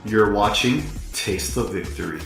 You're watching Taste the Victory.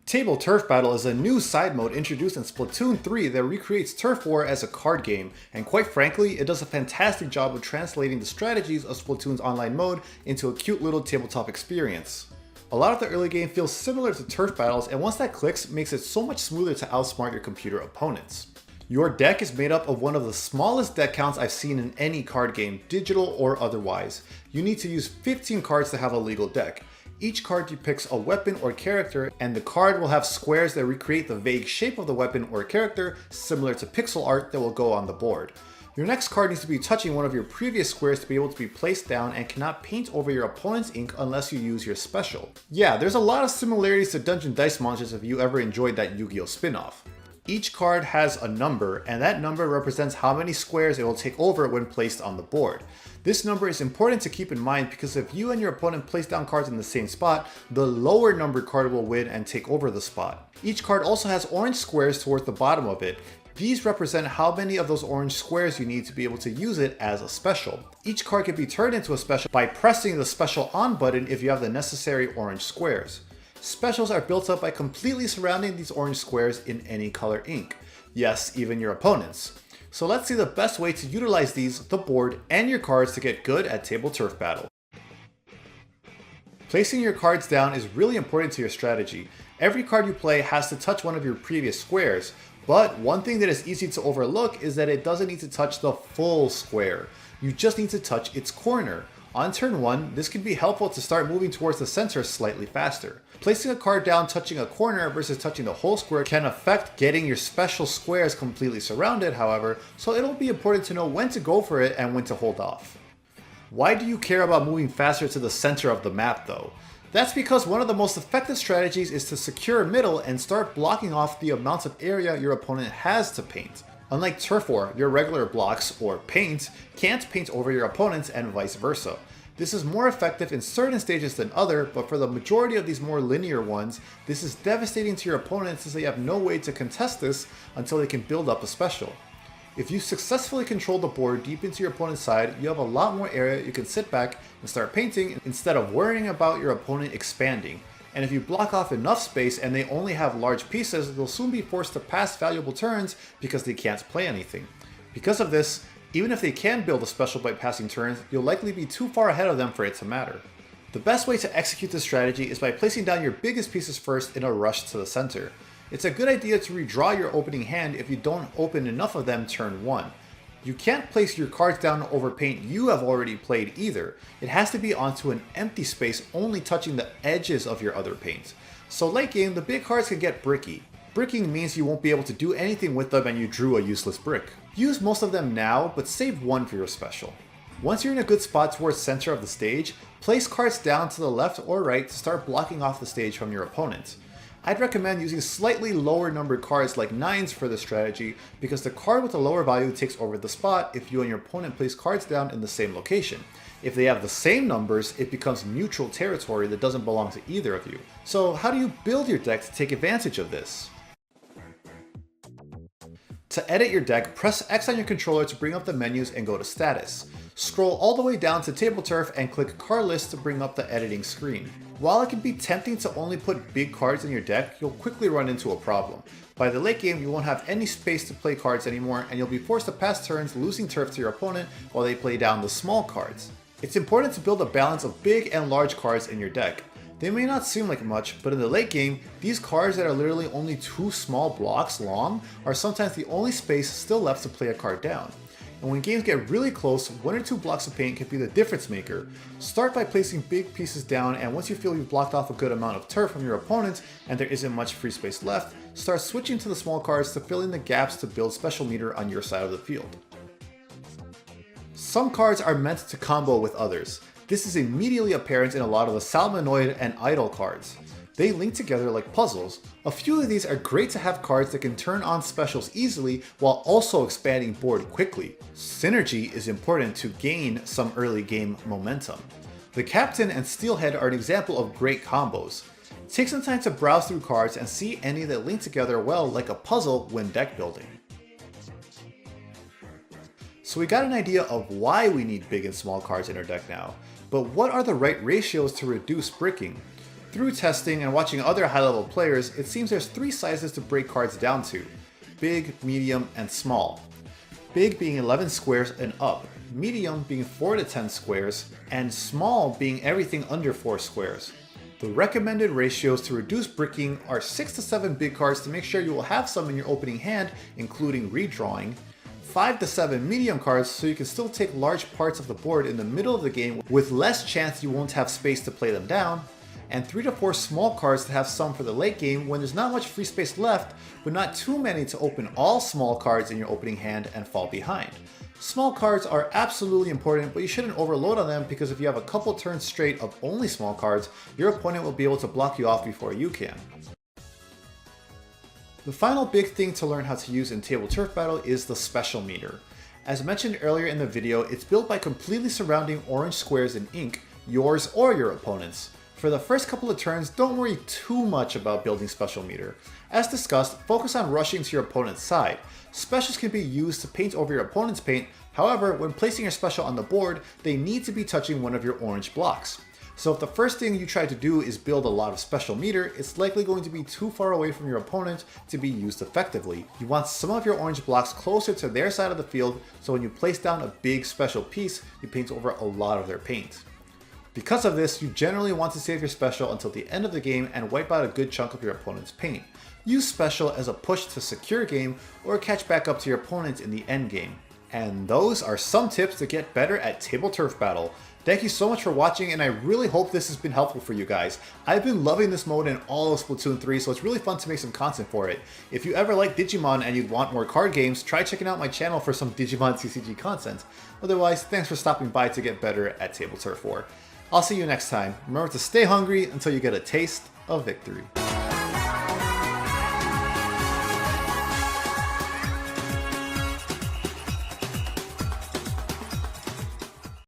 Tableturf Battle is a new side mode introduced in Splatoon 3 that recreates Turf War as a card game, and quite frankly, it does a fantastic job of translating the strategies of Splatoon's online mode into a cute little tabletop experience. A lot of the early game feels similar to turf battles, and once that clicks, makes it so much smoother to outsmart your computer opponents. Your deck is made up of one of the smallest deck counts I've seen in any card game, digital or otherwise. You need to use 15 cards to have a legal deck. Each card depicts a weapon or character, and the card will have squares that recreate the vague shape of the weapon or character, similar to pixel art that will go on the board. Your next card needs to be touching one of your previous squares to be able to be placed down, and cannot paint over your opponent's ink unless you use your special. Yeah, there's a lot of similarities to Dungeon Dice Monsters if you ever enjoyed that Yu-Gi-Oh spin-off. Each card has a number, and that number represents how many squares it will take over when placed on the board. This number is important to keep in mind because if you and your opponent place down cards in the same spot, the lower numbered card will win and take over the spot. Each card also has orange squares towards the bottom of it. These represent how many of those orange squares you need to be able to use it as a special. Each card can be turned into a special by pressing the special on button if you have the necessary orange squares. Specials are built up by completely surrounding these orange squares in any color ink. Yes, even your opponents. So let's see the best way to utilize these, the board, and your cards to get good at Tableturf Battle. Placing your cards down is really important to your strategy. Every card you play has to touch one of your previous squares, but one thing that is easy to overlook is that it doesn't need to touch the full square. You just need to touch its corner. On turn 1, this can be helpful to start moving towards the center slightly faster. Placing a card down touching a corner versus touching the whole square can affect getting your special squares completely surrounded, however, so it'll be important to know when to go for it and when to hold off. Why do you care about moving faster to the center of the map though? That's because one of the most effective strategies is to secure middle and start blocking off the amount of area your opponent has to paint. Unlike Turf War, your regular blocks, or paint, can't paint over your opponents and vice versa. This is more effective in certain stages than other, but for the majority of these more linear ones, this is devastating to your opponent since they have no way to contest this until they can build up a special. If you successfully control the board deep into your opponent's side, you have a lot more area you can sit back and start painting instead of worrying about your opponent expanding. And if you block off enough space and they only have large pieces, they'll soon be forced to pass valuable turns because they can't play anything. Because of this, even if they can build a special by passing turns, you'll likely be too far ahead of them for it to matter. The best way to execute this strategy is by placing down your biggest pieces first in a rush to the center. It's a good idea to redraw your opening hand if you don't open enough of them turn 1. You can't place your cards down over paint you have already played either. It has to be onto an empty space only touching the edges of your other paint. So late game, the big cards can get bricky. Bricking means you won't be able to do anything with them and you drew a useless brick. Use most of them now, but save one for your special. Once you're in a good spot towards center of the stage, place cards down to the left or right to start blocking off the stage from your opponent. I'd recommend using slightly lower numbered cards like 9s for this strategy because the card with the lower value takes over the spot if you and your opponent place cards down in the same location. If they have the same numbers, it becomes neutral territory that doesn't belong to either of you. So how do you build your deck to take advantage of this? To edit your deck, press X on your controller to bring up the menus and go to Status. Scroll all the way down to Tableturf and click Card List to bring up the editing screen. While it can be tempting to only put big cards in your deck, you'll quickly run into a problem. By the late game, you won't have any space to play cards anymore, and you'll be forced to pass turns losing turf to your opponent while they play down the small cards. It's important to build a balance of big and large cards in your deck. They may not seem like much, but in the late game, these cards that are literally only 2 small blocks long are sometimes the only space still left to play a card down. And when games get really close, 1 or 2 blocks of paint can be the difference maker. Start by placing big pieces down, and once you feel you've blocked off a good amount of turf from your opponent and there isn't much free space left, start switching to the small cards to fill in the gaps to build special meter on your side of the field. Some cards are meant to combo with others. This is immediately apparent in a lot of the Salmonoid and Idol cards. They link together like puzzles. A few of these are great to have cards that can turn on specials easily while also expanding board quickly. Synergy is important to gain some early game momentum. The Captain and Steelhead are an example of great combos. Take some time to browse through cards and see any that link together well like a puzzle when deck building. So we got an idea of why we need big and small cards in our deck now. But what are the right ratios to reduce bricking? Through testing and watching other high-level players, it seems there's 3 sizes to break cards down to: big, medium, and small. Big being 11 squares and up, medium being 4 to 10 squares, and small being everything under 4 squares. The recommended ratios to reduce bricking are 6 to 7 big cards to make sure you will have some in your opening hand, including redrawing, 5 to 7 medium cards so you can still take large parts of the board in the middle of the game with less chance you won't have space to play them down, and 3 to 4 small cards to have some for the late game when there's not much free space left, but not too many to open all small cards in your opening hand and fall behind. Small cards are absolutely important, but you shouldn't overload on them because if you have a couple turns straight of only small cards, your opponent will be able to block you off before you can. The final big thing to learn how to use in Tableturf Battle is the special meter. As mentioned earlier in the video, it's built by completely surrounding orange squares in ink, yours or your opponent's. For the first couple of turns, don't worry too much about building special meter. As discussed, focus on rushing to your opponent's side. Specials can be used to paint over your opponent's paint, however, when placing your special on the board, they need to be touching one of your orange blocks. So if the first thing you try to do is build a lot of special meter, it's likely going to be too far away from your opponent to be used effectively. You want some of your orange blocks closer to their side of the field, so when you place down a big special piece, you paint over a lot of their paint. Because of this, you generally want to save your special until the end of the game and wipe out a good chunk of your opponent's paint. Use special as a push to secure game or catch back up to your opponent in the end game. And those are some tips to get better at Tableturf Battle. Thank you so much for watching, and I really hope this has been helpful for you guys. I've been loving this mode in all of Splatoon 3, so it's really fun to make some content for it. If you ever like Digimon and you'd want more card games, try checking out my channel for some Digimon TCG content. Otherwise, thanks for stopping by to get better at Tableturf War. I'll see you next time. Remember to stay hungry until you get a taste of victory.